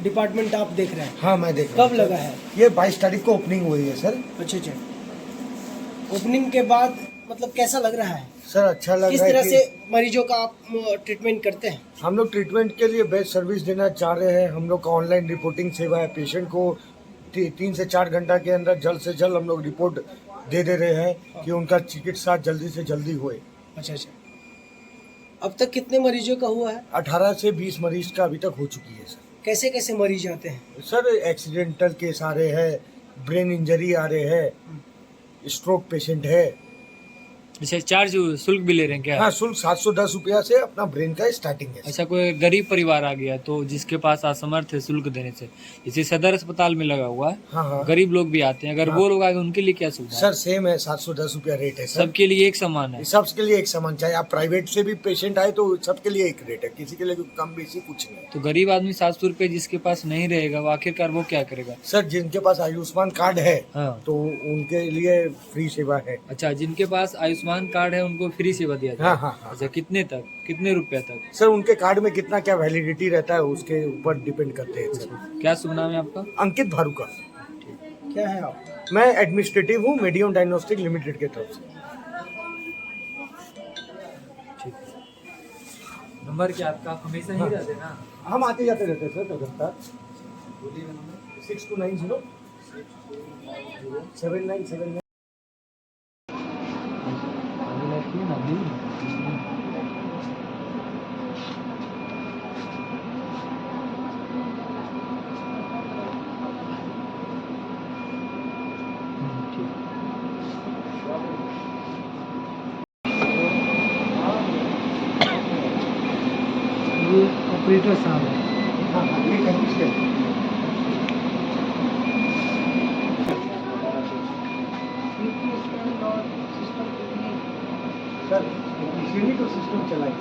Department आप देख रहे हैं? हाँ मैं देख रहा कब हूँ। लगा है? ये 22 तारीख को ओपनिंग हुई है सर। अच्छा अच्छा। ओपनिंग के बाद मतलब कैसा लग रहा है? सर अच्छा लग किस रहा है तरह कि से मरीजों का आप ट्रीटमेंट करते हैं? हम लोग ट्रीटमेंट के लिए बेस्ट सर्विस देना चाह रहे हैं। हम लोग का ऑनलाइन रिपोर्टिंग सेवा है। पेशेंट को 3 से 4 घंटा के अंदर जल्द से जल्द हम लोग रिपोर्ट दे रहे हैं कि उनका चिकित्सा जल्दी से जल्दी होए। अच्छा अच्छा। अब तक कितने मरीजों का हुआ है? 18 से 20 मरीज का अभी तक हो चुकी है सर। कैसे कैसे मरीज आते हैं? सर एक्सीडेंटल केस आ रहे हैं, ब्रेन इंजरी आ रहे हैं, स्ट्रोक पेशेंट है। अच्छा, चार्ज शुल्क भी ले रहे हैं क्या? हाँ, शुल्क 710 रुपया से अपना ब्रेन का स्टार्टिंग है। अच्छा, कोई गरीब परिवार आ गया तो जिसके पास असमर्थ है शुल्क देने से, जैसे सदर अस्पताल में लगा हुआ है, हाँ हाँ गरीब लोग भी आते हैं, अगर हाँ। वो लोग आए उनके लिए क्या सुविधा है? सर सेम है, 710 रुपया रेट है सर। सबके लिए एक समान है? सबके लिए एक समान, चाहे आप प्राइवेट से भी पेशेंट आए तो सबके लिए एक रेट है, किसी के लिए कम बेसी कुछ नहीं। तो गरीब आदमी 700 रुपये जिसके पास नहीं रहेगा वो आखिरकार वो क्या करेगा? सर जिनके पास आयुष्मान कार्ड है हाँ। तो उनके लिए फ्री सेवा है। अच्छा, जिनके पास आयुष्मान कार्ड है उनको फ्री सेवा दिया जाए? हाँ हाँ हाँ। अच्छा, कितने तक, कितने रुपए तक? सर उनके कार्ड में कितना क्या वैलिडिटी रहता है उसके ऊपर डिपेंड करते हैं सर। क्या शुभ नाम है आपका? अंकित भारूका। क्या है आप? मैं एडमिनिस्ट्रेटिव हूँ मीडियम डायग्नोस्टिक लिमिटेड के तरफ से। ठीक है। नंबर क्या आपका? आप हमेशा ही रहते ना? हम आते जाते रहते हैं सर लगातार। 6290 7979। ये ऑपरेटर साहब है। हाँ हाँ, ये टेक्नीशियन है। सर टेक्नीशियन ही तो सिस्टम चलाए।